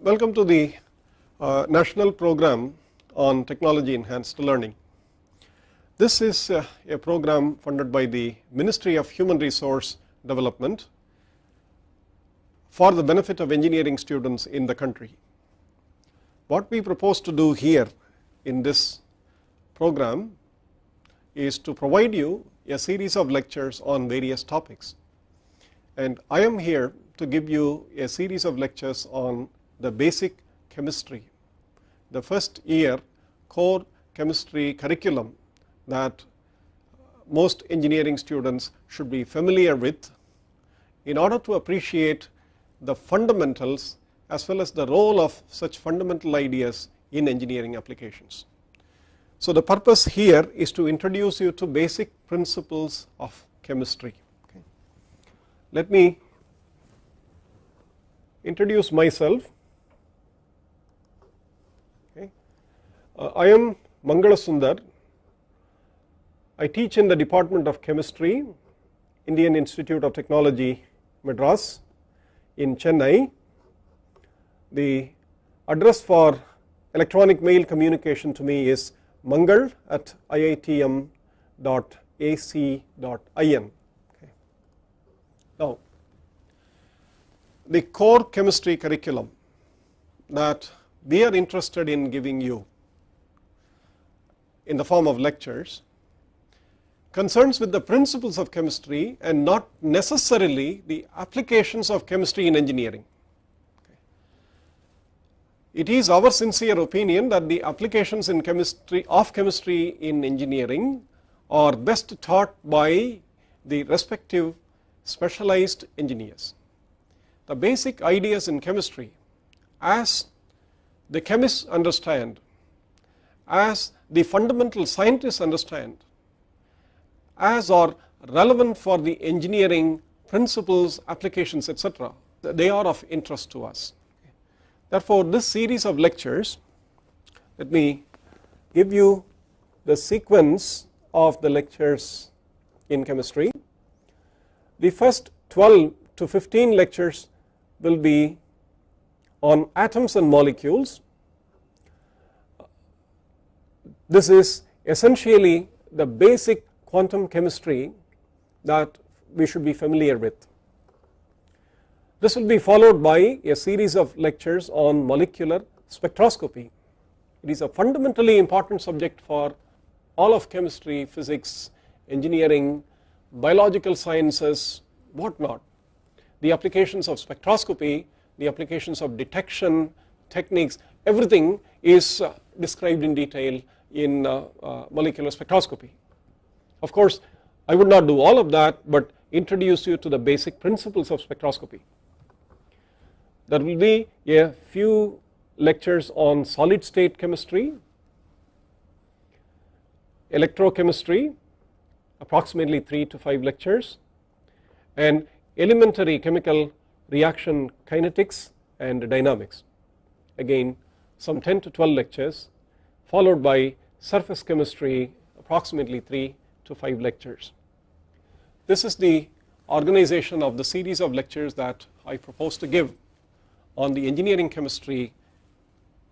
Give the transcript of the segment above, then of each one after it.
Welcome to the National Program on Technology Enhanced Learning. This is a program funded by the Ministry of Human Resource Development for the benefit of engineering students in the country. What we propose to do here in this program is to provide you a series of lectures on various topics, and I am here to give you a series of lectures on the basic chemistry, the first year core chemistry curriculum that most engineering students should be familiar with in order to appreciate the fundamentals as well as the role of such fundamental ideas in engineering applications. So the purpose here is to introduce you to basic principles of chemistry. Okay. Let me introduce myself. Okay. I am Mangala Sundar. I teach in the Department of Chemistry, Indian Institute of Technology, Madras in Chennai. The address for electronic mail communication to me is mangal@iitm.ac.in. Okay. Now, the core chemistry curriculum that we are interested in giving you in the form of lectures concerns with the principles of chemistry and not necessarily the applications of chemistry in engineering. Okay. It is our sincere opinion that the applications in chemistry in engineering are best taught by the respective specialized engineers. The basic ideas in chemistry, as the chemists understand, as the fundamental scientists understand, as are relevant for the engineering principles, applications, etc., they are of interest to us. Therefore, this series of lectures, let me give you the sequence of the lectures in chemistry. The first 12 to 15 lectures will be on atoms and molecules. This is essentially the basic quantum chemistry that we should be familiar with. This will be followed by a series of lectures on molecular spectroscopy. It is a fundamentally important subject for all of chemistry, physics, engineering, biological sciences, whatnot. The applications of spectroscopy, the applications of detection techniques, everything is described in detail in molecular spectroscopy. Of course, I would not do all of that, but introduce you to the basic principles of spectroscopy. There will be a few lectures on solid state chemistry, electrochemistry, approximately 3 to 5 lectures, and elementary chemical reaction kinetics and dynamics. Again, some 10 to 12 lectures, followed by surface chemistry, approximately 3 to 5 lectures. This is the organization of the series of lectures that I propose to give on the engineering chemistry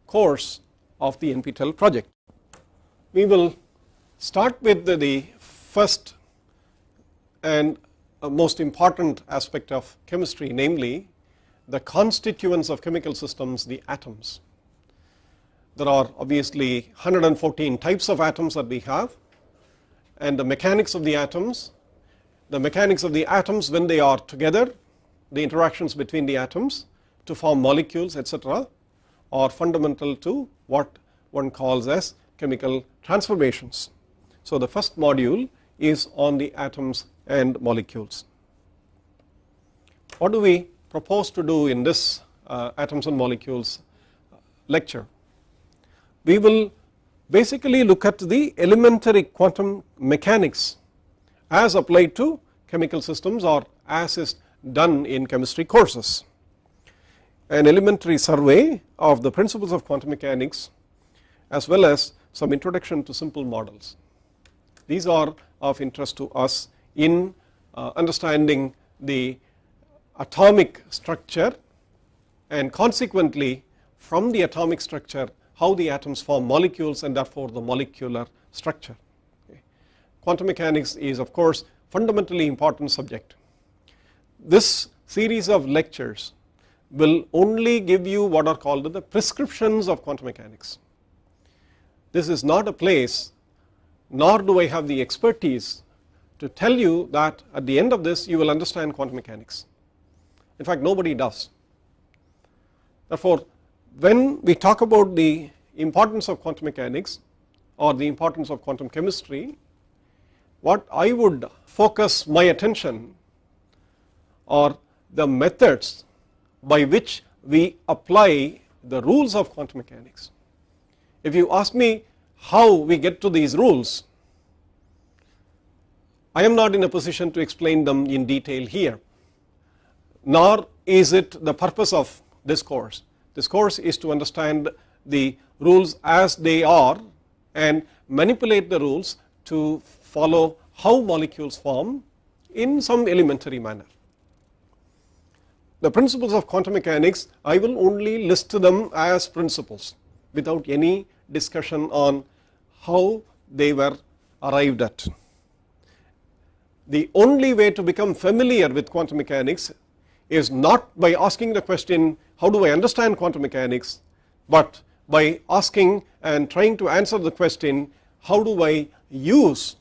course of the NPTEL project. We will start with the first and most important aspect of chemistry, namely the constituents of chemical systems, the atoms. There are obviously 114 types of atoms that we have, and the mechanics of the atoms when they are together, the interactions between the atoms to form molecules, etc., are fundamental to what one calls as chemical transformations. So the first module is on the atoms and molecules. What do we propose to do in this atoms and molecules lecture? We will basically look at the elementary quantum mechanics as applied to chemical systems, or as is done in chemistry courses. An elementary survey of the principles of quantum mechanics, as well as some introduction to simple models. These are of interest to us in understanding the atomic structure and consequently from the atomic structure how the atoms form molecules and therefore the molecular structure. Okay. Quantum mechanics is of course fundamentally important subject. This series of lectures will only give you what are called the prescriptions of quantum mechanics. This is not a place, nor do I have the expertise to tell you that at the end of this you will understand quantum mechanics. In fact, nobody does. Therefore, when we talk about the importance of quantum mechanics or the importance of quantum chemistry, what I would focus my attention are the methods by which we apply the rules of quantum mechanics. If you ask me how we get to these rules, I am not in a position to explain them in detail here, nor is it the purpose of this course. This course is to understand the rules as they are and manipulate the rules to follow how molecules form in some elementary manner. The principles of quantum mechanics, I will only list them as principles without any discussion on how they were arrived at. The only way to become familiar with quantum mechanics is not by asking the question, how do I understand quantum mechanics, but by asking and trying to answer the question, how do I use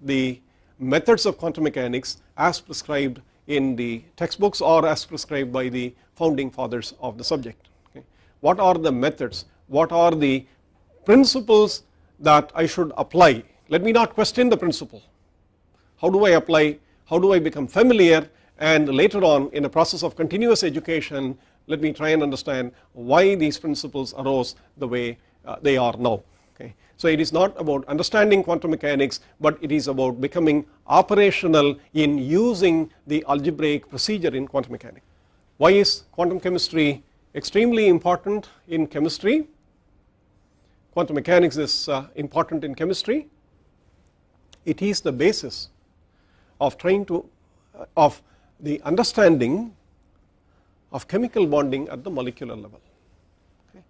the methods of quantum mechanics as prescribed in the textbooks or as prescribed by the founding fathers of the subject. Okay. What are the methods? What are the principles that I should apply? Let me not question the principle. How do I apply? How do I become familiar? And later on in the process of continuous education, let me try and understand why these principles arose the way they are now. Okay. So it is not about understanding quantum mechanics, but it is about becoming operational in using the algebraic procedure in quantum mechanics. Why is quantum chemistry extremely important in chemistry? Quantum mechanics is important in chemistry. It is the basis of of the understanding of chemical bonding at the molecular level. Okay.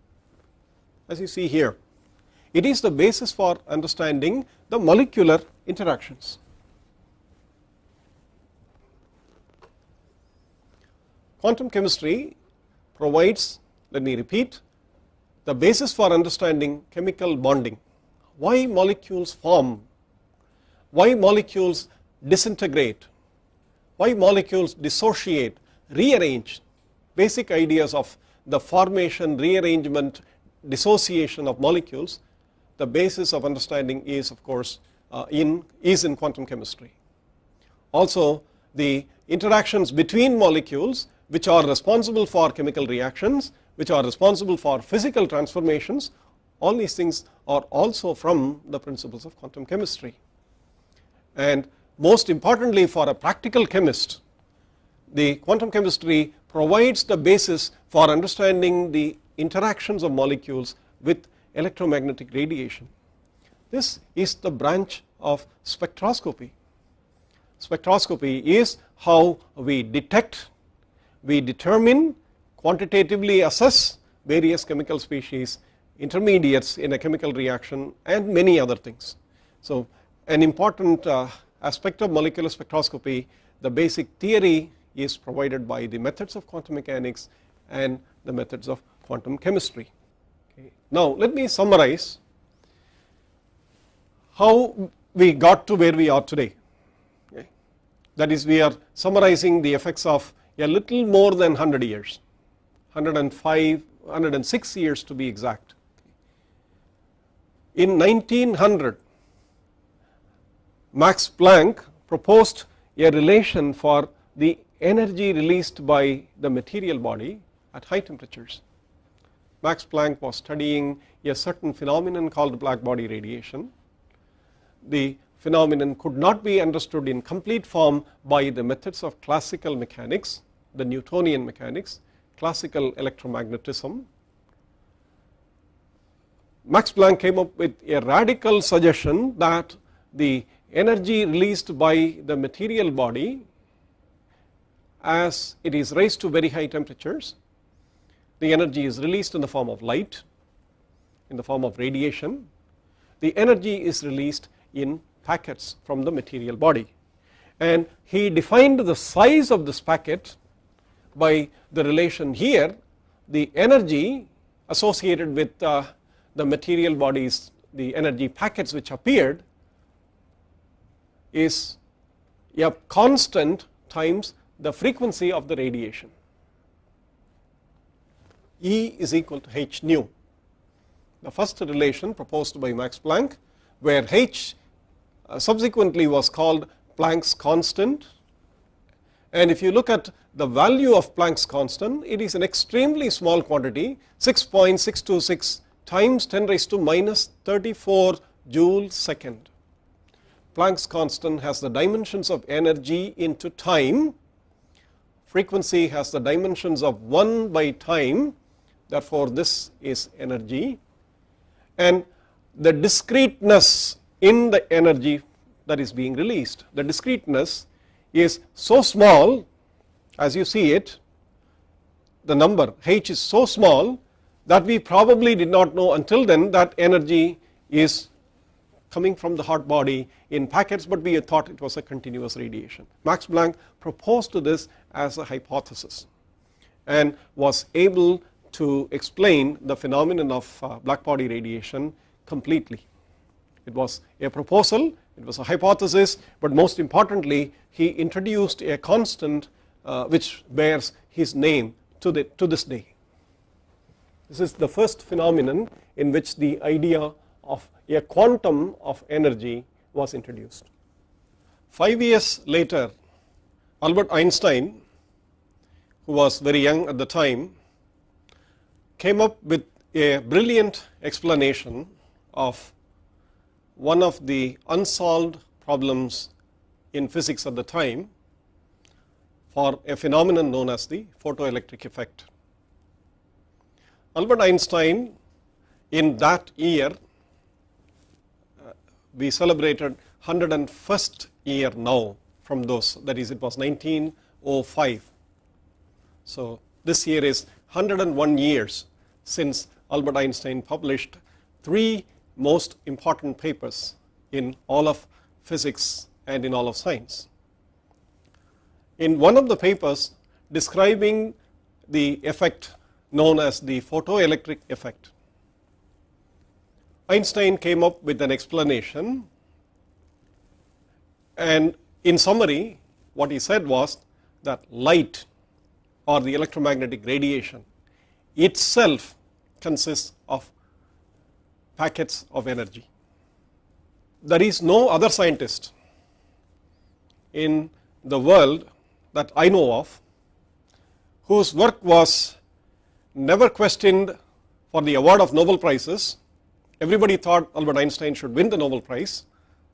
As you see here, it is the basis for understanding the molecular interactions. Quantum chemistry provides, let me repeat, the basis for understanding chemical bonding. Why molecules form, why molecules disintegrate, why molecules dissociate, rearrange, basic ideas of the formation, rearrangement, dissociation of molecules. The basis of understanding is of course in quantum chemistry. Also the interactions between molecules which are responsible for chemical reactions, which are responsible for physical transformations, all these things are also from the principles of quantum chemistry. And most importantly for a practical chemist, the quantum chemistry provides the basis for understanding the interactions of molecules with electromagnetic radiation. This is the branch of spectroscopy. Spectroscopy is how we detect, we determine, quantitatively assess various chemical species, intermediates in a chemical reaction, and many other things. So an important aspect of molecular spectroscopy, the basic theory is provided by the methods of quantum mechanics and the methods of quantum chemistry. Okay. Now let me summarize how we got to where we are today. Okay. That is, we are summarizing the effects of a little more than 100 years, 105, 106 years to be exact. In 1900, Max Planck proposed a relation for the energy released by the material body at high temperatures. Max Planck was studying a certain phenomenon called black body radiation. The phenomenon could not be understood in complete form by the methods of classical mechanics, the Newtonian mechanics, classical electromagnetism. Max Planck came up with a radical suggestion that the energy released by the material body as it is raised to very high temperatures the energy is released in the form of light, in the form of radiation. The energy is released in packets from the material body, and he defined the size of this packet by the relation here. The energy associated with the material bodies, the energy packets which appeared, is a constant times the frequency of the radiation. E is equal to h nu, the first relation proposed by Max Planck, where h subsequently was called Planck's constant. And if you look at the value of Planck's constant, it is an extremely small quantity, 6.626 times 10 raised to minus 34 joule second. Planck's constant has the dimensions of energy into time, frequency has the dimensions of 1 by time, therefore this is energy, and the discreteness in the energy that is being released, the discreteness is so small, as you see it, the number h is so small that we probably did not know until then that energy is coming from the hot body in packets, but we had thought it was a continuous radiation. Max Planck proposed this as a hypothesis and was able to explain the phenomenon of black body radiation completely. It was a proposal, it was a hypothesis, but most importantly he introduced a constant which bears his name to this day. This is the first phenomenon in which the idea of a quantum of energy was introduced. 5 years later, Albert Einstein, who was very young at the time, came up with a brilliant explanation of one of the unsolved problems in physics at the time for a phenomenon known as the photoelectric effect. Albert Einstein, in that year, we celebrated 101st year now from those, that is, it was 1905. So this year is 101 years since Albert Einstein published 3 most important papers in all of physics and in all of science. In one of the papers describing the effect known as the photoelectric effect, Einstein came up with an explanation, and in summary what he said was that light or the electromagnetic radiation itself consists of packets of energy. There is no other scientist in the world that I know of whose work was never questioned for the award of Nobel Prizes. Everybody thought Albert Einstein should win the Nobel Prize.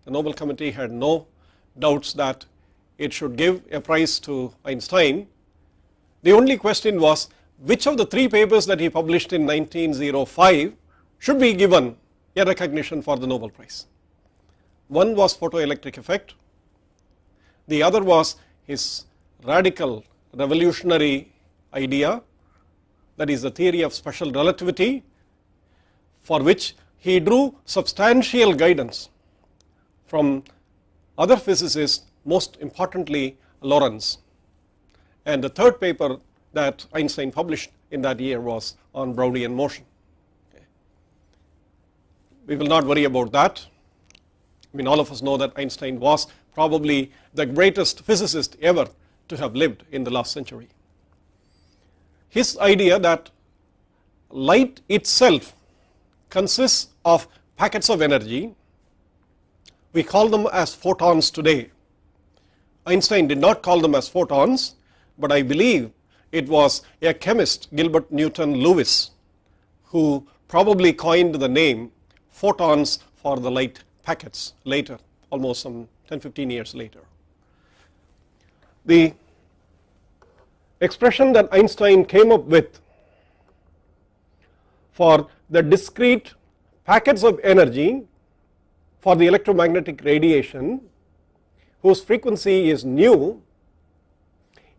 The Nobel Committee had no doubts that it should give a prize to Einstein. The only question was which of the 3 papers that he published in 1905 should be given a recognition for the Nobel Prize. One was photoelectric effect, the other was his radical revolutionary idea, that is the theory of special relativity, for which he drew substantial guidance from other physicists, most importantly Lorentz. And the third paper that Einstein published in that year was on Brownian motion. We will not worry about that. I mean, all of us know that Einstein was probably the greatest physicist ever to have lived in the last century. His idea that light itself consists of packets of energy, we call them as photons today. Einstein did not call them as photons, but I believe it was a chemist, Gilbert Newton Lewis, who probably coined the name photons for the light packets later, almost some 10-15 years later. The expression that Einstein came up with for the discrete packets of energy for the electromagnetic radiation whose frequency is nu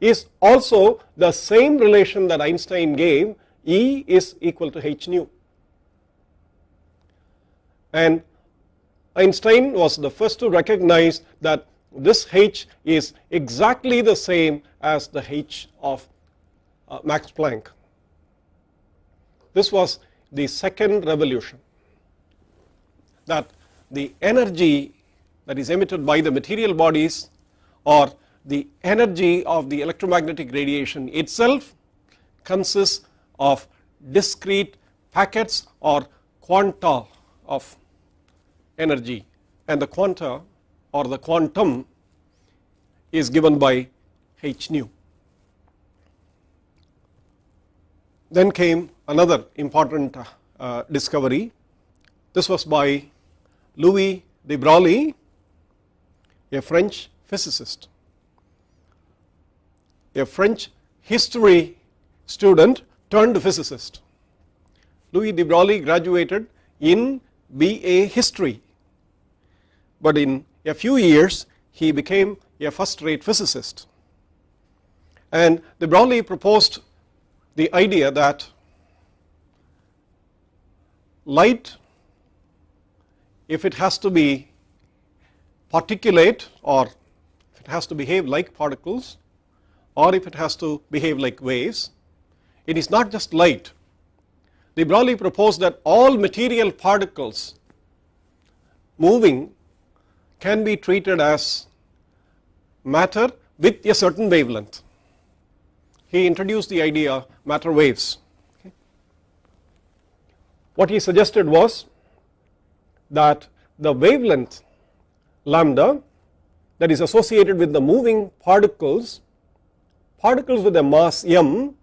is also the same relation that Einstein gave E is equal to h nu. And Einstein was the first to recognize that this h is exactly the same as the h of Max Planck. This was the second revolution, that the energy that is emitted by the material bodies or the energy of the electromagnetic radiation itself consists of discrete packets or quanta of energy, and the quanta or the quantum is given by h nu. Then came another important discovery. This was by Louis de Broglie, a French physicist, a French history student turned physicist. Louis de Broglie graduated in BA History, but in a few years he became a first-rate physicist. And de Broglie proposed the idea that light, if it has to be particulate or if it has to behave like particles or if it has to behave like waves, it is not just light. De Broglie proposed that all material particles moving can be treated as matter with a certain wavelength. He introduced the idea matter waves. Okay. What he suggested was that the wavelength lambda that is associated with the moving particles with a mass m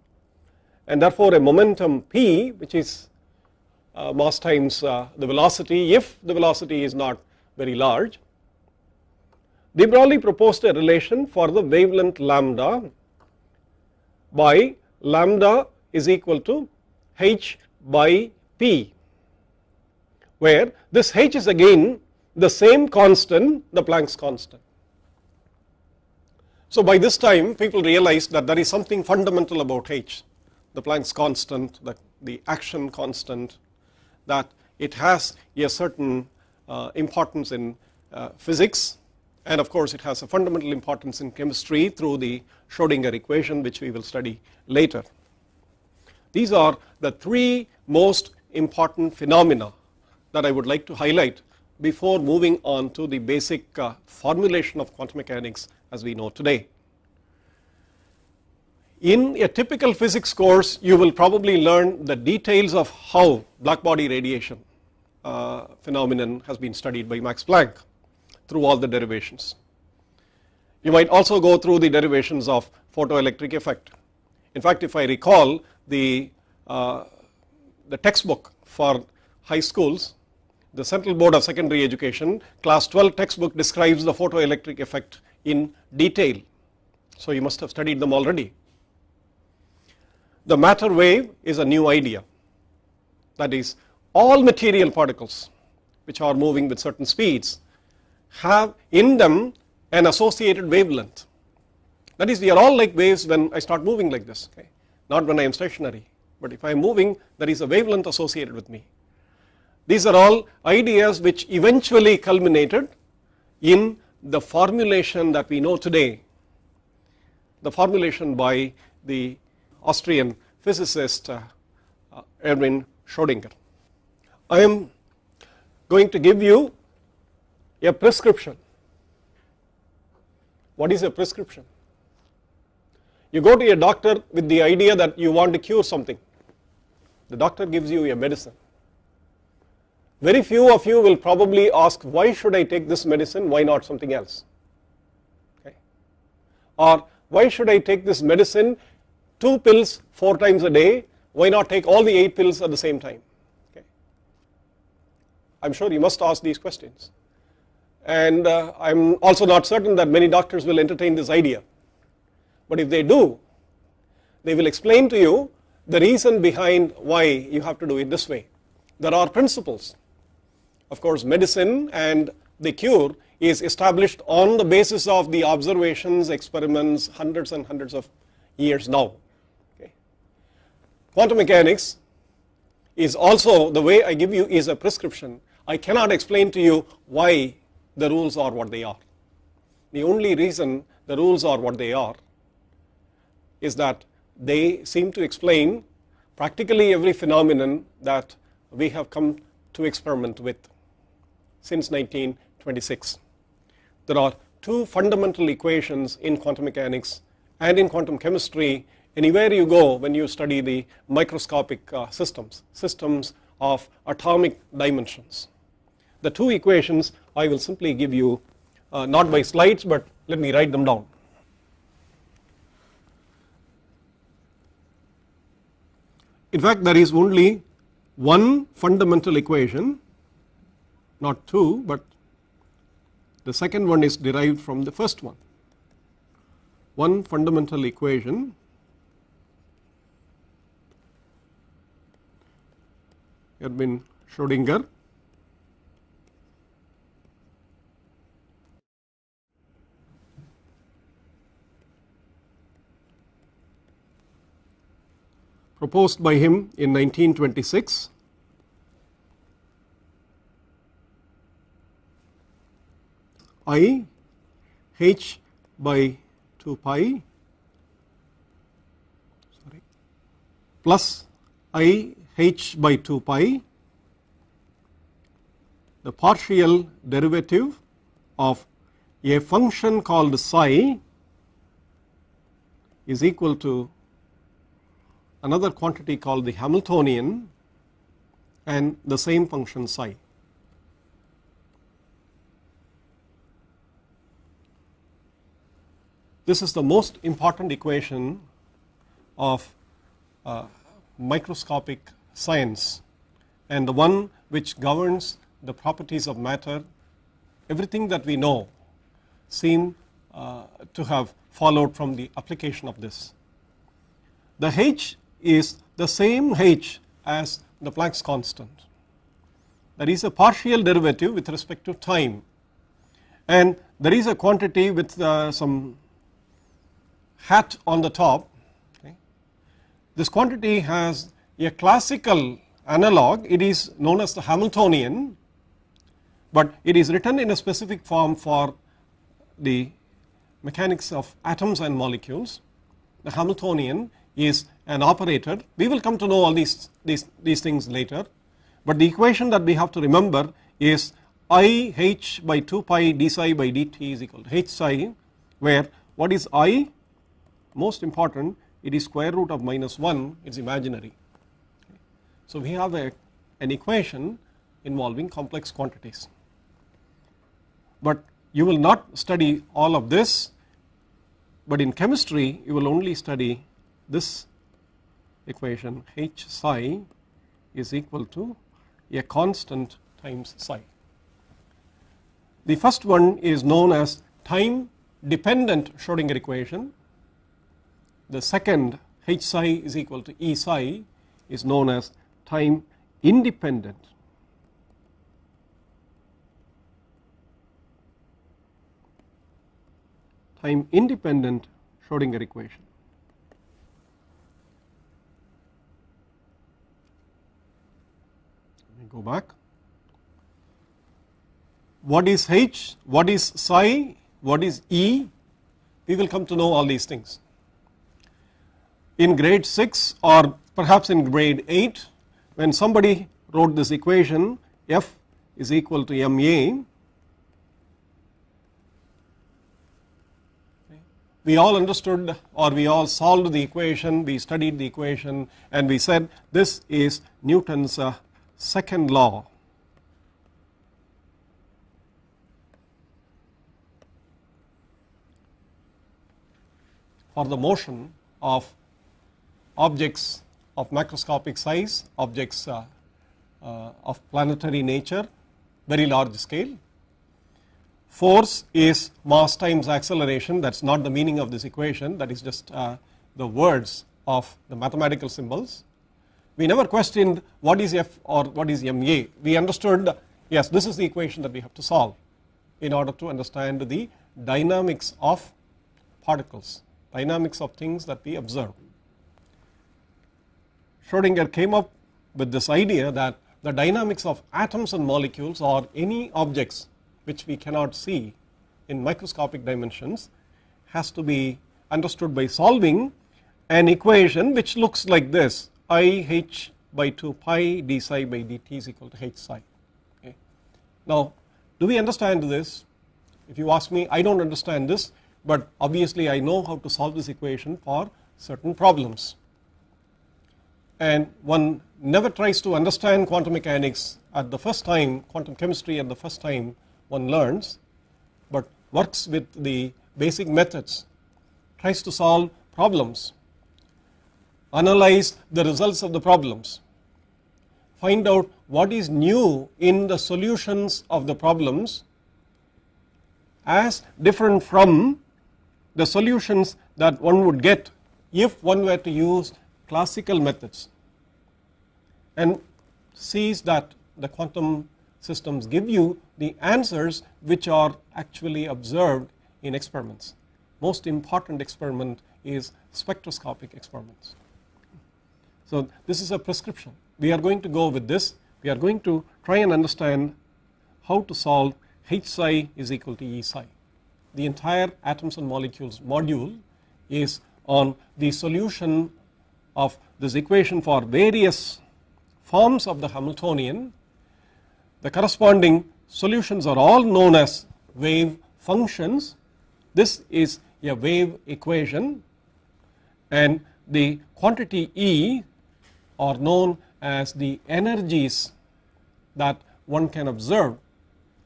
and therefore a momentum p, which is mass times the velocity if the velocity is not very large. De Broglie proposed a relation for the wavelength lambda by lambda is equal to h by p, where this h is again the same constant, the Planck's constant. So by this time people realized that there is something fundamental about h, the Planck's constant, the action constant, that it has a certain importance in physics, and of course it has a fundamental importance in chemistry through the Schrodinger equation, which we will study later. These are the three most important phenomena that I would like to highlight before moving on to the basic formulation of quantum mechanics as we know today. In a typical physics course, you will probably learn the details of how black body radiation phenomenon has been studied by Max Planck through all the derivations. You might also go through the derivations of photoelectric effect. In fact, if I recall the textbook for high schools, the Central Board of Secondary Education class 12 textbook describes the photoelectric effect in detail. So you must have studied them already. The matter wave is a new idea. That is, all material particles which are moving with certain speeds have in them an associated wavelength. That is, we are all like waves when I start moving like this, okay? Not when I am stationary, but if I am moving, there is a wavelength associated with me. These are all ideas which eventually culminated in the formulation that we know today, the formulation by the Austrian physicist Erwin Schrodinger. I am going to give you a prescription. What is a prescription? You go to a doctor with the idea that you want to cure something. The doctor gives you a medicine. Very few of you will probably ask, why should I take this medicine, why not something else? Okay. Or why should I take this medicine, 2 pills 4 times a day, why not take all the 8 pills at the same time? Okay. I'm sure you must ask these questions. And I'm also not certain that many doctors will entertain this idea. But if they do, they will explain to you the reason behind why you have to do it this way. There are principles. Of course, medicine and the cure is established on the basis of the observations, experiments, hundreds and hundreds of years now. Okay. quantum mechanics is also, the way I give you is a prescription. I cannot explain to you why the rules are what they are. The only reason the rules are what they are is that they seem to explain practically every phenomenon that we have come to experiment with since 1926. There are two fundamental equations in quantum mechanics and in quantum chemistry anywhere you go when you study the microscopic systems of atomic dimensions. The two equations I will simply give you, not by slides, but let me write them down. In fact, there is only one fundamental equation, not two, but the second one is derived from the first one. One fundamental equation had been Schrodinger proposed by him in 1926. I h by 2 pi plus I h by 2 pi, the partial derivative of a function called psi is equal to another quantity called the Hamiltonian and the same function psi. This is the most important equation of microscopic science and the one which governs the properties of matter. Everything that we know seem to have followed from the application of this. The h is the same h as the Plancks constant. There is a partial derivative with respect to time, and there is a quantity with some hat on the top. Okay. This quantity has a classical analog. It is known as the Hamiltonian, but it is written in a specific form for the mechanics of atoms and molecules. The Hamiltonian is an operator. We will come to know all these things later, but the equation that we have to remember is I h by 2 pi d psi by dt is equal to h psi, where what is I? Most important, it is square root of minus 1, it is imaginary. So we have an equation involving complex quantities, but you will not study all of this, but in chemistry you will only study this equation, h psi is equal to a constant times psi. The first one is known as time dependent Schrodinger equation. The second, h psi is equal to E psi, is known as time independent Schrodinger equation. Let me go back. What is h? What is psi? What is E? We will come to know all these things. In grade 6 or perhaps in grade 8, when somebody wrote this equation, F is equal to ma, we all understood, or we all solved the equation, we studied the equation, and we said this is Newton's second law. For the motion of objects of macroscopic size, objects of planetary nature, very large scale. Force is mass times acceleration. That is not the meaning of this equation, that is just the words of the mathematical symbols. We never questioned what is F or what is ma. We understood, yes, this is the equation that we have to solve in order to understand the dynamics of particles, dynamics of things that we observe. Schrodinger came up with this idea that the dynamics of atoms and molecules or any objects which we cannot see in microscopic dimensions has to be understood by solving an equation which looks like this: I h by 2 pi d psi by dt is equal to h psi. Okay. Now, do we understand this? If you ask me, I do not understand this, but obviously I know how to solve this equation for certain problems. And one never tries to understand quantum mechanics at the first time, quantum chemistry at the first time one learns, but works with the basic methods, tries to solve problems, analyze the results of the problems, find out what is new in the solutions of the problems as different from the solutions that one would get if one were to use classical methods, and sees that the quantum systems give you the answers which are actually observed in experiments. Most important experiment is spectroscopic experiments. So this is a prescription. We are going to go with this. We are going to try and understand how to solve h psi is equal to E psi. The entire atoms and molecules module is on the solution of this equation for various forms of the Hamiltonian. The corresponding solutions are all known as wave functions. This is a wave equation, and the quantity E are known as the energies that one can observe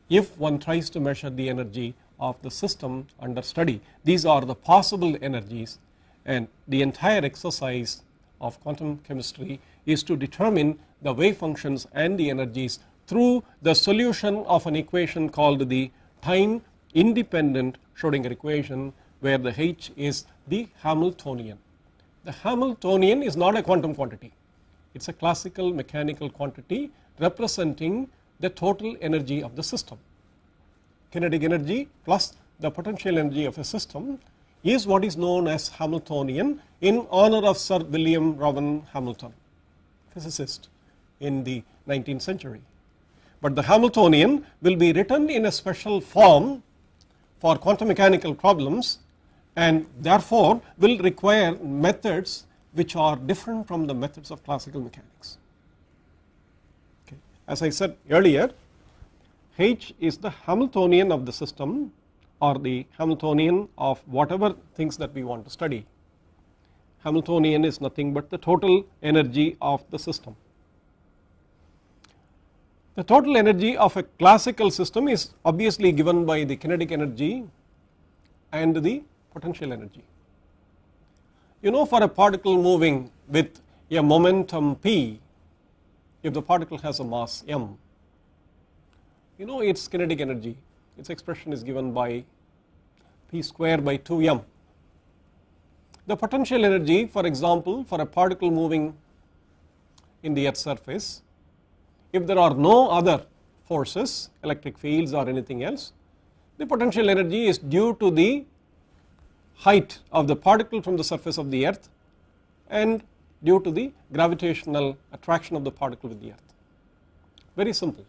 if one tries to measure the energy of the system under study. These are the possible energies, and the entire exercise of quantum chemistry is to determine the wave functions and the energies through the solution of an equation called the time independent Schrodinger equation, where the h is the Hamiltonian. The Hamiltonian is not a quantum quantity. It is a classical mechanical quantity representing the total energy of the system. Kinetic energy plus the potential energy of a system is what is known as Hamiltonian, in honor of Sir William Rowan Hamilton, physicist in the 19th century. But the Hamiltonian will be written in a special form for quantum mechanical problems, and therefore will require methods which are different from the methods of classical mechanics. Okay. As I said earlier, h is the Hamiltonian of the system, or the Hamiltonian of whatever things that we want to study. Hamiltonian is nothing but the total energy of the system. The total energy of a classical system is obviously given by the kinetic energy and the potential energy. You know, for a particle moving with a momentum p, if the particle has a mass m, you know its kinetic energy, its expression is given by p square by 2m. The potential energy, for example, for a particle moving in the earth's surface, if there are no other forces, electric fields or anything else, the potential energy is due to the height of the particle from the surface of the earth and due to the gravitational attraction of the particle with the earth. Very simple.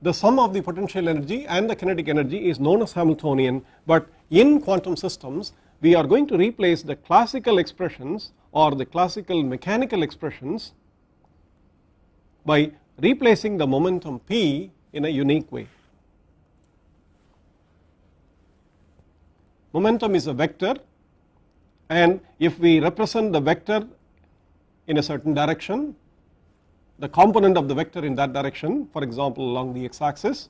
The sum of the potential energy and the kinetic energy is known as Hamiltonian, but in quantum systems we are going to replace the classical expressions or the classical mechanical expressions by replacing the momentum p in a unique way. Momentum is a vector, and if we represent the vector in a certain direction, the component of the vector in that direction, for example along the x-axis,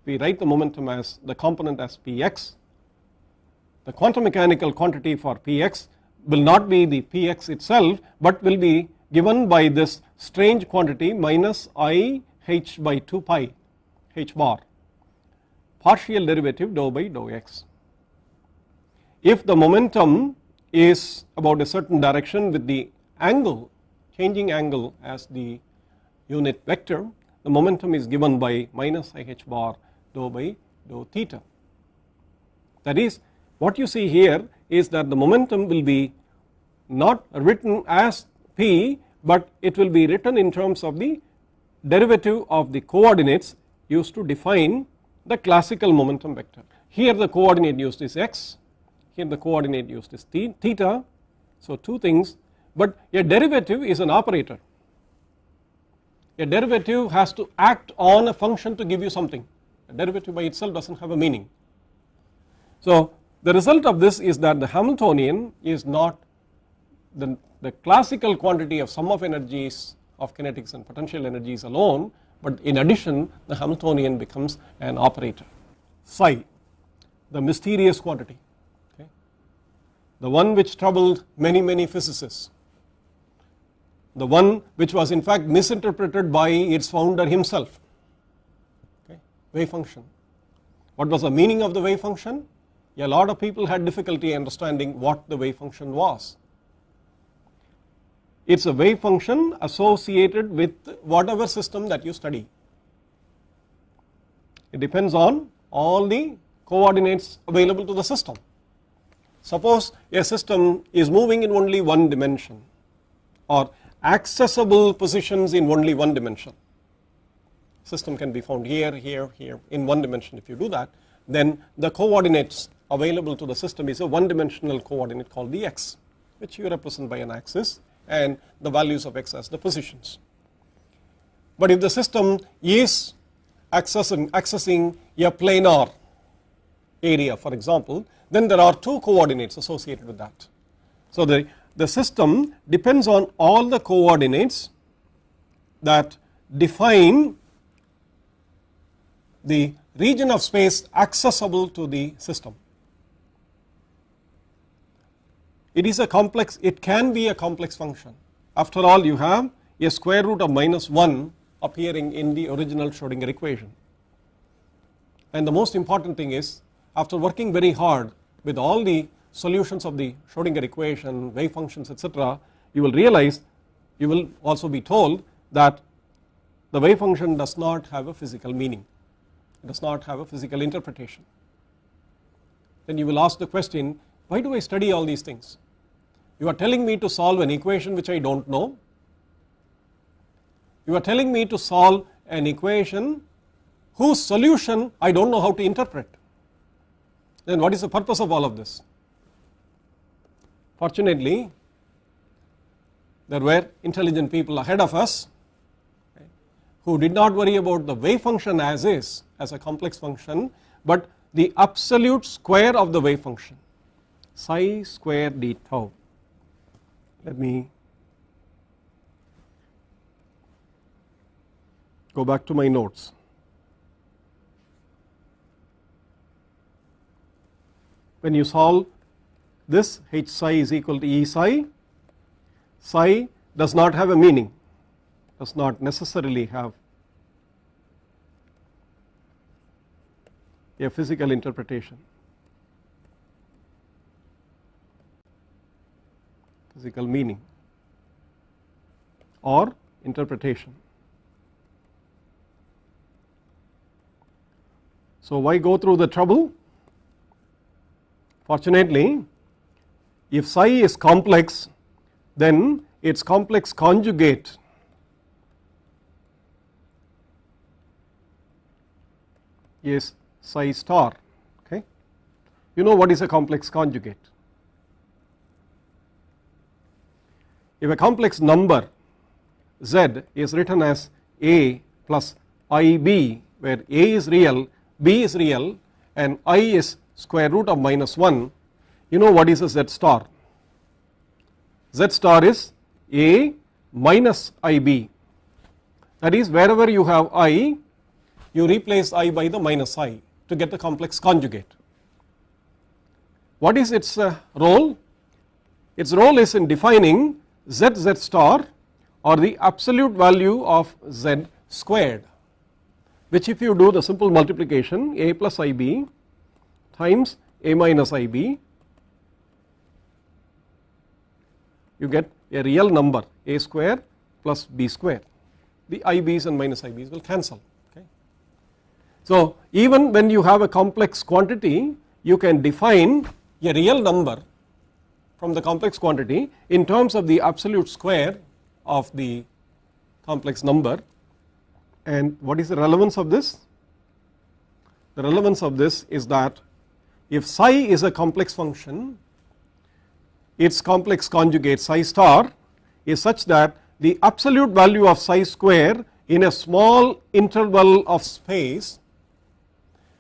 we write the momentum as the component as px. The quantum mechanical quantity for px will not be the px itself, but will be given by this strange quantity minus I h by 2 pi h bar, partial derivative dou by dou x. If the momentum is about a certain direction with the angle, changing angle as the unit vector, the momentum is given by minus I h bar dou by dou theta. That is, what you see here is that the momentum will be not written as P, but it will be written in terms of the derivative of the coordinates used to define the classical momentum vector. Here the coordinate used is x, here the coordinate used is theta. So two things, but a derivative is an operator. A derivative has to act on a function to give you something. A derivative by itself does not have a meaning. So the result of this is that the Hamiltonian is not the classical quantity of sum of energies of kinetics and potential energies alone, but in addition the Hamiltonian becomes an operator. Psi, the mysterious quantity, okay, the one which troubled many physicists, the one which was in fact misinterpreted by its founder himself, okay, wave function. What was the meaning of the wave function? A lot of people had difficulty understanding what the wave function was. It is a wave function associated with whatever system that you study. It depends on all the coordinates available to the system. Suppose a system is moving in only one dimension or accessible positions in only one dimension. System can be found here, here, here in one dimension. If you do that, then the coordinates available to the system is a one dimensional coordinate called the x, which you represent by an axis and the values of x as the positions. But if the system is accessing a planar area, for example, then there are two coordinates associated with that. So the system depends on all the coordinates that define the region of space accessible to the system. It is a complex, it can be a complex function. After all, you have a square root of -1 appearing in the original Schrodinger equation. And the most important thing is, after working very hard with all the solutions of the Schrodinger equation, wave functions, etc., you will realize, you will also be told that the wave function does not have a physical meaning. It does not have a physical interpretation. Then you will ask the question, why do I study all these things? You are telling me to solve an equation which I don't know. You are telling me to solve an equation whose solution I don't know how to interpret. Then what is the purpose of all of this? Fortunately, there were intelligent people ahead of us who did not worry about the wave function as is, as a complex function, but the absolute square of the wave function, psi square d tau. Let me go back to my notes. When you solve this, h psi is equal to E psi, psi does not have a meaning, does not necessarily have a physical interpretation, physical meaning or interpretation. So why go through the trouble? Fortunately, if psi is complex, then its complex conjugate is psi star. Okay, you know what is a complex conjugate? If a complex number z is written as a plus ib, where a is real, b is real, and I is square root of -1, you know what is a z star? Z star is a minus ib. That is, wherever you have I, you replace I by the minus I to get the complex conjugate. What is its role? Its role is in defining z star, or the absolute value of z squared, which if you do the simple multiplication, a plus ib times a minus ib, you get a real number, a square plus b square. The ib's and minus ib's will cancel. Okay. So even when you have a complex quantity, you can define a real number from the complex quantity in terms of the absolute square of the complex number. And what is the relevance of this? The relevance of this is that if psi is a complex function, its complex conjugate psi star is such that the absolute value of psi square in a small interval of space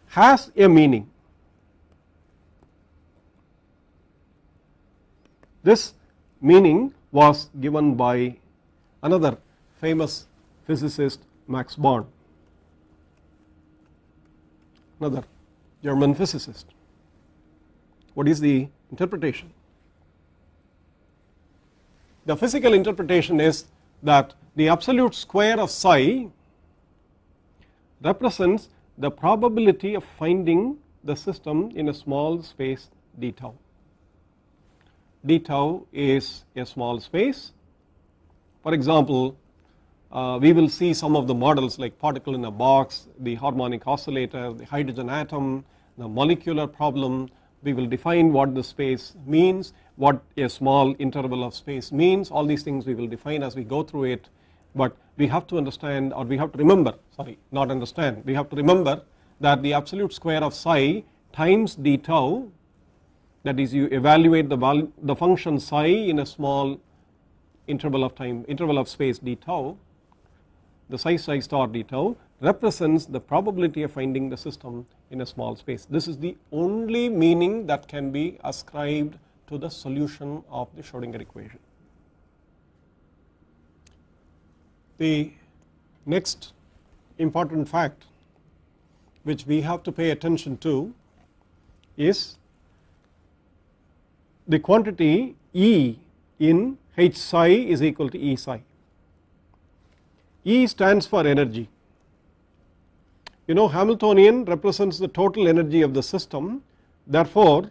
has a meaning. This meaning was given by another famous physicist, Max Born, another German physicist. What is the interpretation? The physical interpretation is that the absolute square of psi represents the probability of finding the system in a small space d tau. D tau is a small space. For example, we will see some of the models like particle in a box, the harmonic oscillator, the hydrogen atom, the molecular problem. We will define what the space means, what a small interval of space means. All these things we will define as we go through it, but we have to understand, or we have to remember, sorry, not understand, we have to remember that the absolute square of psi times d tau, that is, you evaluate the function psi in a small interval of time, interval of space d tau, the psi star d tau represents the probability of finding the system in a small space. This is the only meaning that can be ascribed to the solution of the Schrodinger equation. The next important fact which we have to pay attention to is the quantity E in H psi is equal to E psi. E stands for energy. You know, Hamiltonian represents the total energy of the system. Therefore,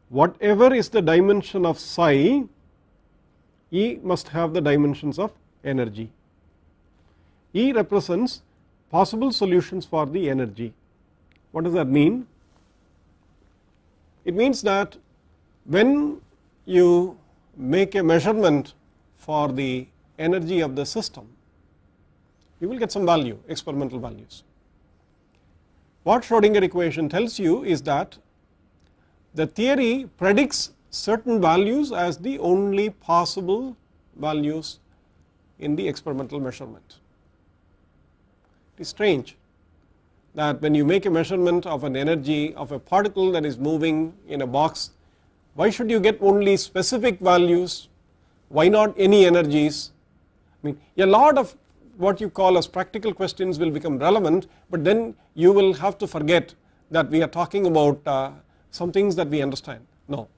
whatever is the dimension of psi, E must have the dimensions of energy. E represents possible solutions for the energy. What does that mean? It means that when you make a measurement for the energy of the system, you will get some value, experimental values. What Schrodinger equation tells you is that the theory predicts certain values as the only possible values in the experimental measurement. It is strange that when you make a measurement of an energy of a particle that is moving in a box, why should you get only specific values? Why not any energies? I mean, a lot of what you call as practical questions will become relevant, but then you will have to forget that we are talking about some things that we understand. No,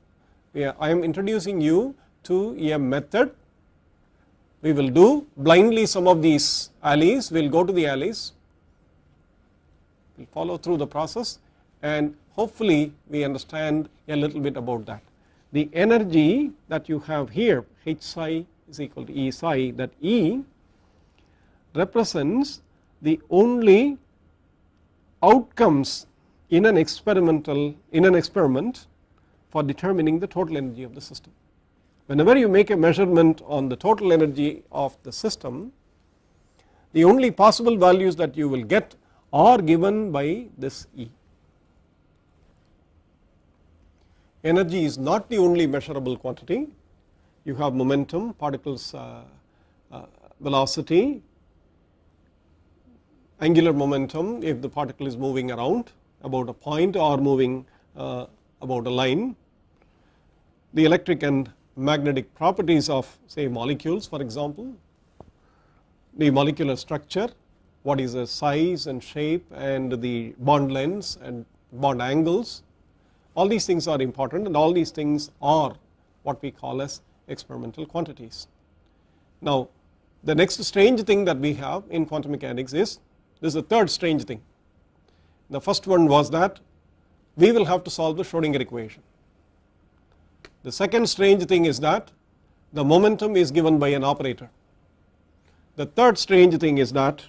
I am introducing you to a method. We will do blindly some of these alleys, we will go to the alleys, we will follow through the process, and hopefully we understand a little bit about that. The energy that you have here, H psi is equal to E psi, that E represents the only outcomes in an experiment for determining the total energy of the system. Whenever you make a measurement on the total energy of the system, the only possible values that you will get are given by this E. Energy is not the only measurable quantity. You have momentum, particles velocity, angular momentum if the particle is moving around about a point or moving about a line, the electric and magnetic properties of say molecules, for example, the molecular structure, what is the size and shape and the bond lengths and bond angles. All these things are important, and all these things are what we call as experimental quantities. Now, the next strange thing that we have in quantum mechanics is, this is the third strange thing. The first one was that we will have to solve the Schrodinger equation. The second strange thing is that the momentum is given by an operator. The third strange thing is that,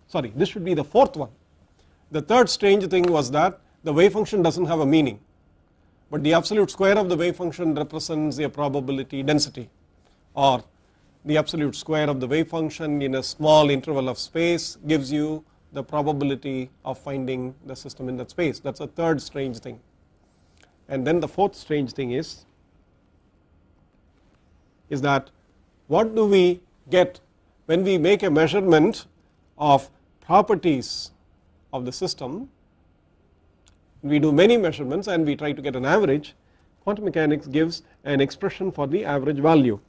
sorry, this should be the fourth one. The third strange thing was that the wave function does not have a meaning. but the absolute square of the wave function represents a probability density, or the absolute square of the wave function in a small interval of space gives you the probability of finding the system in that space. That is a third strange thing. And then the fourth strange thing is that what do we get when we make a measurement of properties of the system. We do many measurements and we try to get an average. Quantum mechanics gives an expression for the average value.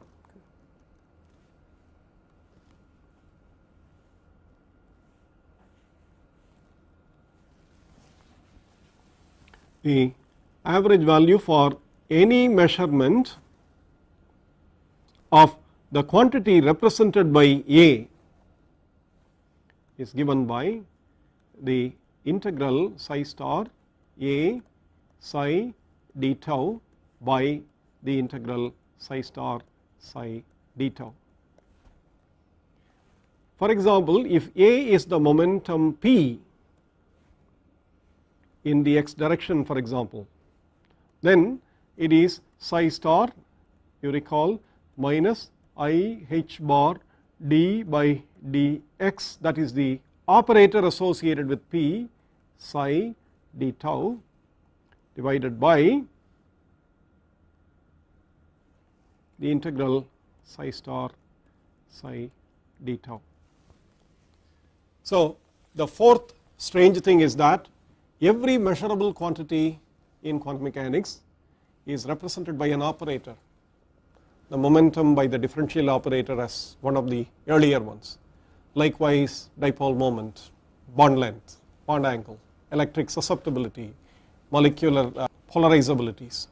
The average value for any measurement of the quantity represented by A is given by the integral psi star A psi d tau by the integral psi star psi d tau. For example, if A is the momentum P in the x direction, for example, then it is psi star, you recall, minus I h bar d by dx, that is the operator associated with P psi d tau, divided by the integral psi star psi d tau. So the fourth strange thing is that every measurable quantity in quantum mechanics is represented by an operator, the momentum by the differential operator as one of the earlier ones, likewise dipole moment, bond length, bond angle, electric susceptibility, molecular polarizabilities,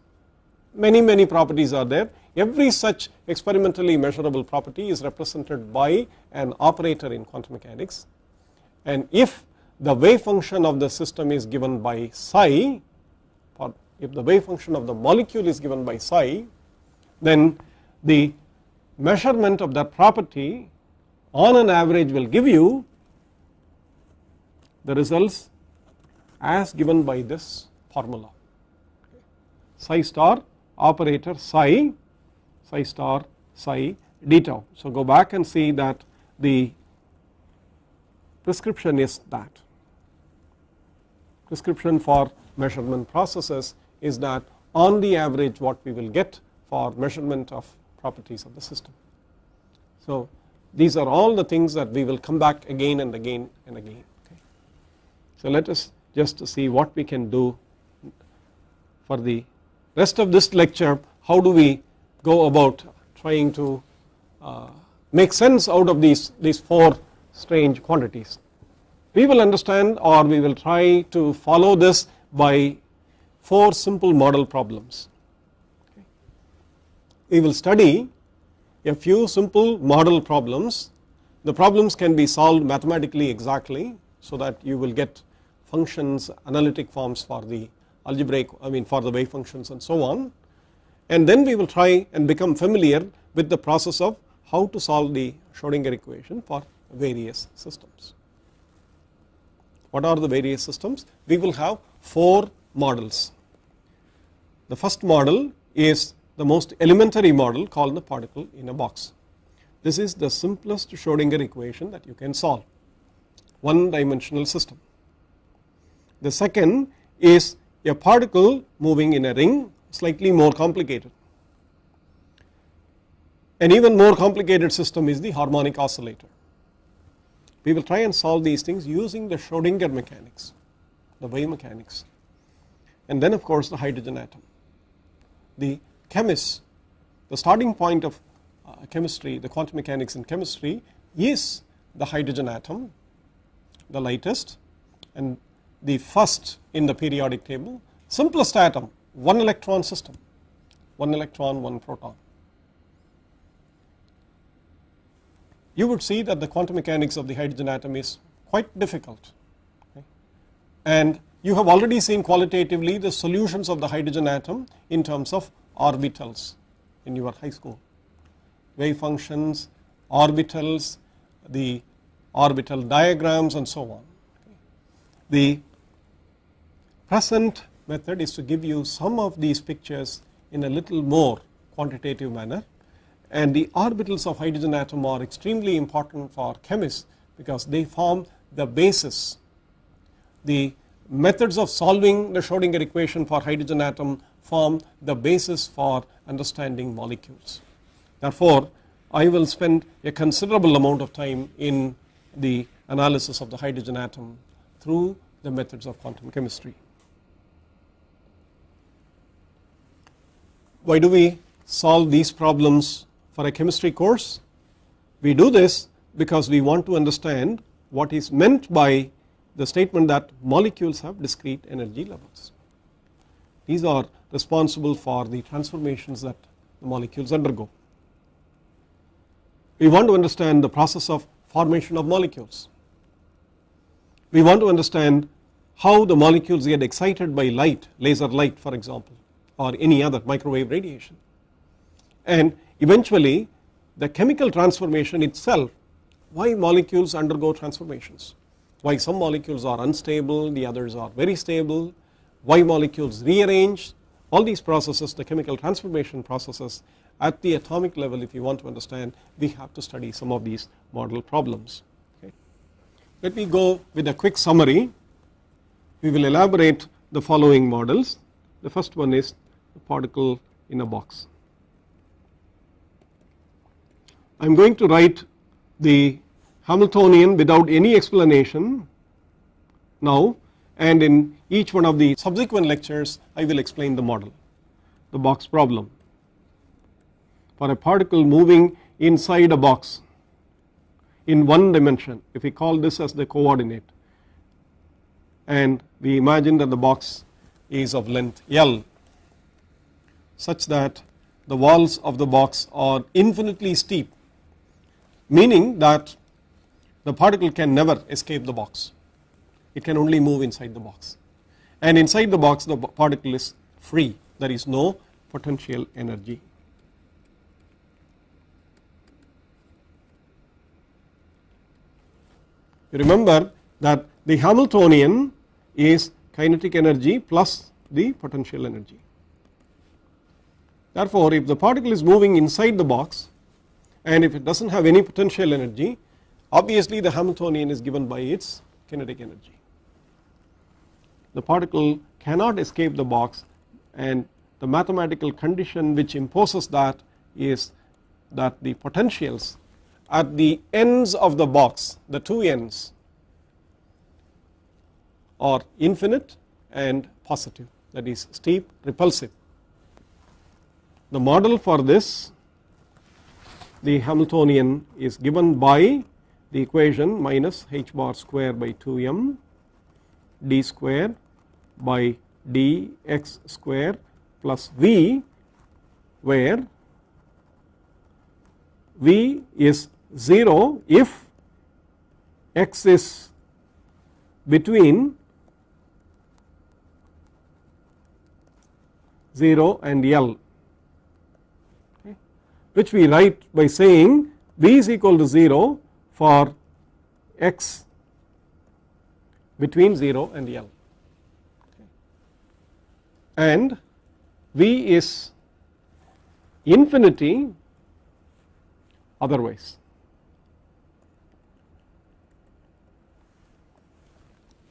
many properties are there. Every such experimentally measurable property is represented by an operator in quantum mechanics, and if the wave function of the system is given by psi, or if the wave function of the molecule is given by psi, then the measurement of that property on an average will give you the results as given by this formula, psi star operator psi star psi d tau. So go back and see that the prescription is that. Prescription for measurement processes is that on the average what we will get for measurement of properties of the system. So these are all the things that we will come back again and again and again. Okay. So let us just see what we can do for the rest of this lecture. How do we go about trying to make sense out of these four strange quantities? We will understand, or we will try to follow this by four simple model problems. Okay. We will study a few simple model problems. The problems can be solved mathematically exactly, so that you will get functions, analytic forms for the algebraic, for the wave functions and so on, and then we will try and become familiar with the process of how to solve the Schrodinger equation for various systems. What are the various systems? We will have four models. The first model is the most elementary model called the particle in a box. This is the simplest Schrodinger equation that you can solve, one dimensional system. The second is a particle moving in a ring, slightly more complicated. An even more complicated system is the harmonic oscillator. We will try and solve these things using the Schrodinger mechanics, the wave mechanics, and then of course the hydrogen atom. The chemists, the starting point of chemistry, the quantum mechanics in chemistry, is the hydrogen atom, the lightest and the first in the periodic table, simplest atom, one electron system, one electron, one proton. You would see that the quantum mechanics of the hydrogen atom is quite difficult, okay? And you have already seen qualitatively the solutions of the hydrogen atom in terms of orbitals in your high school, wave functions, orbitals, the orbital diagrams and so on. The present method is to give you some of these pictures in a little more quantitative manner, and the orbitals of hydrogen atom are extremely important for chemists because they form the basis. The methods of solving the Schrodinger equation for hydrogen atom form the basis for understanding molecules. Therefore, I will spend a considerable amount of time in the analysis of the hydrogen atom through the methods of quantum chemistry. Why do we solve these problems for a chemistry course? We do this because we want to understand what is meant by the statement that molecules have discrete energy levels. These are responsible for the transformations that the molecules undergo. We want to understand the process of formation of molecules. We want to understand how the molecules get excited by light, laser light for example, or any other microwave radiation, and eventually the chemical transformation itself, why molecules undergo transformations, why some molecules are unstable, the others are very stable, why molecules rearrange, all these processes, the chemical transformation processes at the atomic level. If you want to understand, we have to study some of these model problems. Okay. Let me go with a quick summary. We will elaborate the following models. The first one is a particle in a box. I am going to write the Hamiltonian without any explanation now, and in each one of the subsequent lectures I will explain the model, the box problem. For a particle moving inside a box in one dimension, if we call this as the coordinate, and we imagine that the box is of length L such that the walls of the box are infinitely steep, meaning that the particle can never escape the box, it can only move inside the box, and inside the box the particle is free, there is no potential energy. You remember that the Hamiltonian is kinetic energy plus the potential energy. Therefore, if the particle is moving inside the box and if it does not have any potential energy, obviously the Hamiltonian is given by its kinetic energy. The particle cannot escape the box, and the mathematical condition which imposes that is that the potentials at the ends of the box, the two ends, are infinite and positive, that is steep, repulsive. The model for this, the Hamiltonian, is given by the equation minus h bar square by 2m d square by dx square plus v, where v is 0 if x is between 0 and L, okay, which we write by saying v is equal to 0 for x between 0 and L, okay, and v is infinity otherwise.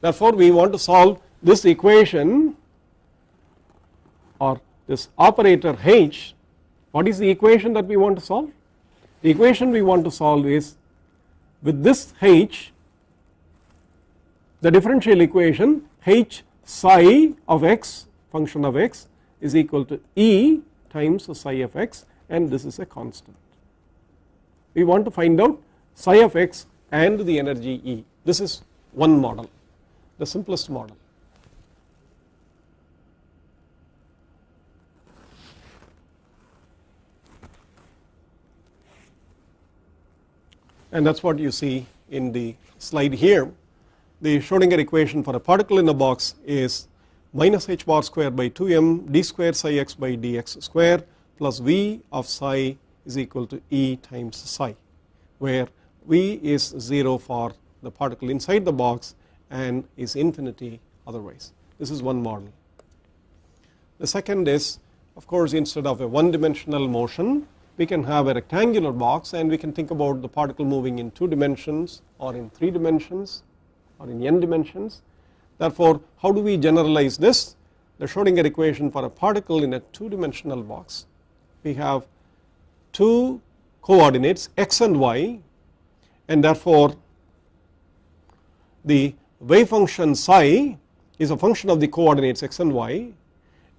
Therefore, we want to solve this equation or this operator h. What is the equation that we want to solve? The equation we want to solve is, with this h, the differential equation h psi of x, function of x, is equal to E times psi of x, and this is a constant. We want to find out psi of x and the energy E. This is one model, the simplest model. And that is what you see in the slide here. The Schrodinger equation for a particle in a box is minus h bar square by 2m d square psi x by dx square plus v of psi is equal to E times psi, where v is 0 for the particle inside the box and is infinity otherwise. This is one model. The second is, of course, instead of a one dimensional motion, we can have a rectangular box and we can think about the particle moving in 2 dimensions or in 3 dimensions or in n dimensions. Therefore, how do we generalize this? The Schrodinger equation for a particle in a 2 dimensional box, we have 2 coordinates x and y, and therefore the wave function psi is a function of the coordinates x and y,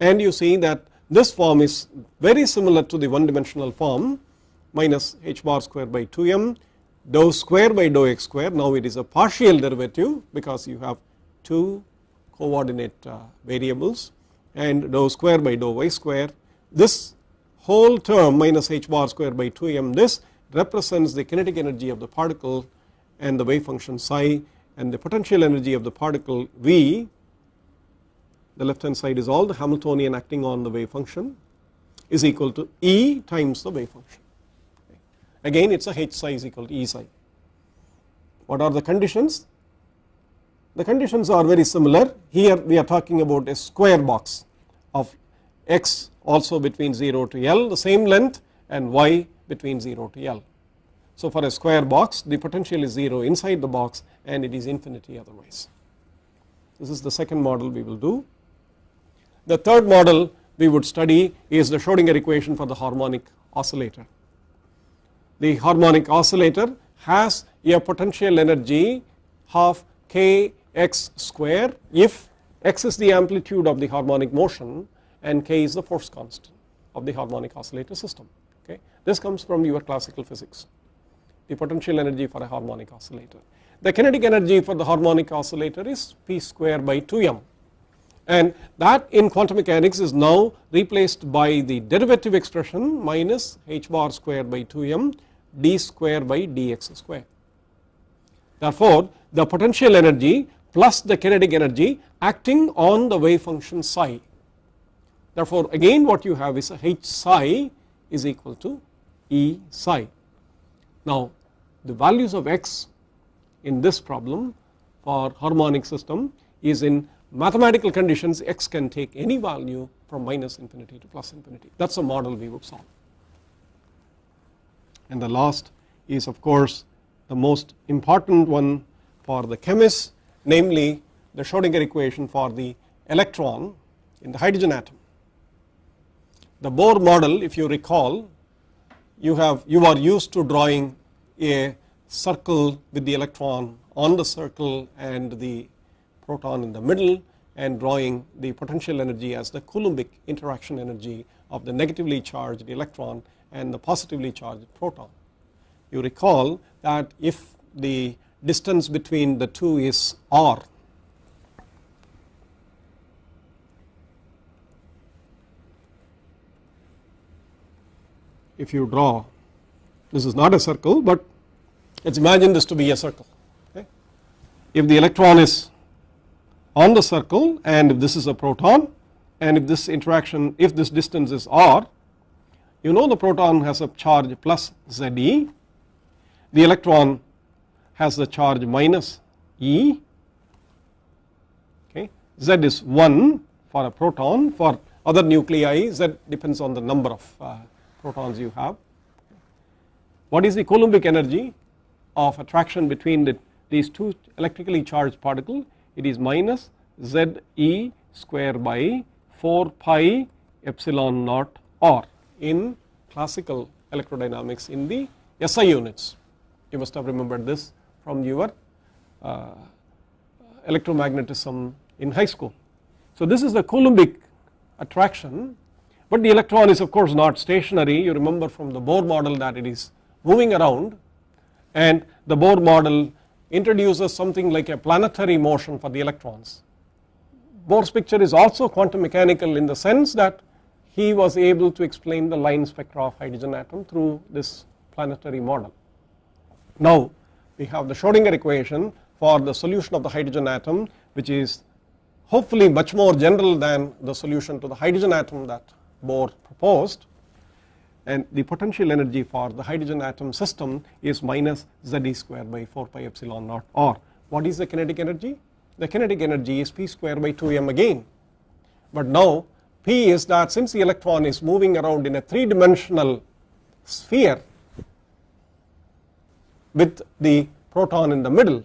and you see that this form is very similar to the one dimensional form, minus h bar square by 2m dou square by dou x square. Now it is a partial derivative because you have 2 coordinate variables, and dou square by dou y square. This whole term minus h bar square by 2m, this represents the kinetic energy of the particle and the wave function psi, and the potential energy of the particle V, the left hand side is all the Hamiltonian acting on the wave function, is equal to E times the wave function. Again it is a h psi is equal to E psi. What are the conditions? The conditions are very similar. Here we are talking about a square box of x also between 0 to L, the same length, and y between 0 to L. So for a square box the potential is 0 inside the box and it is infinity otherwise. This is the second model we will do. The third model we would study is the Schrodinger equation for the harmonic oscillator. The harmonic oscillator has a potential energy half kx square if x is the amplitude of the harmonic motion and k is the force constant of the harmonic oscillator system. Okay. This comes from your classical physics, the potential energy for a harmonic oscillator. The kinetic energy for the harmonic oscillator is p square by 2m, and that in quantum mechanics is now replaced by the derivative expression minus h bar square by 2m d square by dx square. Therefore, the potential energy plus the kinetic energy acting on the wave function psi. Therefore, again what you have is a h psi is equal to E psi. Now the values of x in this problem for harmonic system is in mathematical conditions x can take any value from minus infinity to plus infinity. That is a model we would solve. And the last is of course the most important one for the chemists, namely the Schrodinger equation for the electron in the hydrogen atom. The Bohr model, if you recall, you are used to drawing a circle with the electron on the circle and the proton in the middle, and drawing the potential energy as the Coulombic interaction energy of the negatively charged electron and the positively charged proton. You recall that if the distance between the two is r, if you draw, this is not a circle, but let us imagine this to be a circle. Okay. If the electron is on the circle and if this is a proton, and if this interaction, if this distance is r, you know the proton has a charge plus Ze, the electron has the charge minus E. Okay. Z is 1 for a proton, for other nuclei Z depends on the number of protons you have. What is the Coulombic energy of attraction between these two electrically charged particles? It is minus Ze square by 4 pi epsilon naught r in classical electrodynamics in the SI units. You must have remembered this from your electromagnetism in high school. So this is the Coulombic attraction, but the electron is of course not stationary. You remember from the Bohr model that it is moving around, and the Bohr model introduces something like a planetary motion for the electrons. Bohr's picture is also quantum mechanical in the sense that he was able to explain the line spectra of hydrogen atom through this planetary model. Now we have the Schrodinger equation for the solution of the hydrogen atom, which is hopefully much more general than the solution to the hydrogen atom that Bohr proposed, and the potential energy for the hydrogen atom system is minus Ze square by 4 pi epsilon naught r. What is the kinetic energy? The kinetic energy is p square by 2m again, but now P is that since the electron is moving around in a 3-dimensional sphere with the proton in the middle,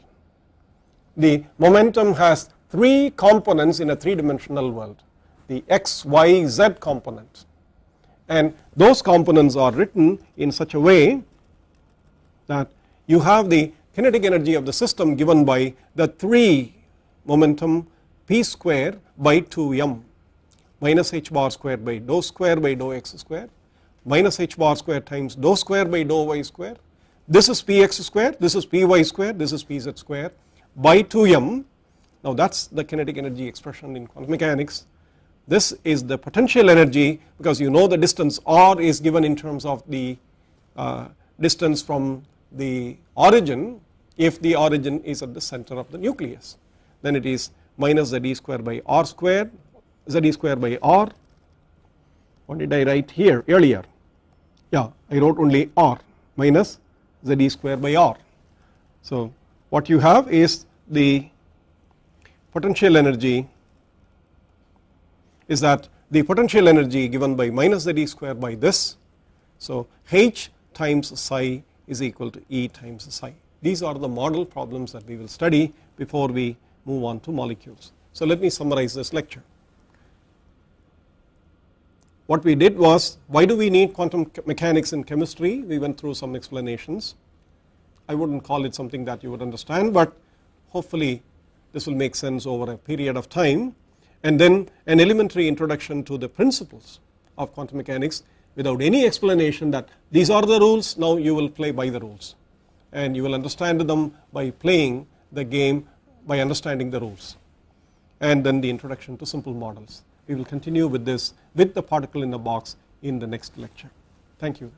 the momentum has 3 components in a 3-dimensional world, the x, y, z component, and those components are written in such a way that you have the kinetic energy of the system given by the 3 momentum p square by 2m minus h bar square by dou square by dou x square minus h bar square times dou square by dou y square. This is px square, this is py square, this is pz square by 2m. Now that is the kinetic energy expression in quantum mechanics. This is the potential energy, because you know the distance r is given in terms of the distance from the origin. If the origin is at the center of the nucleus, then it is minus z square by r square, z square by r. What did I write here earlier? Yeah, I wrote only r minus z square by r. So what you have is the potential energy is that the potential energy given by minus z square by this. So h times psi is equal to E times psi. These are the model problems that we will study before we move on to molecules. So let me summarize this lecture. What we did was, why do we need quantum mechanics in chemistry? We went through some explanations. I wouldn't call it something that you would understand, but hopefully this will make sense over a period of time. And then an elementary introduction to the principles of quantum mechanics without any explanation that these are the rules, now you will play by the rules, and you will understand them by playing the game by understanding the rules. And then the introduction to simple models. We will continue with this with the particle in the box in the next lecture. Thank you.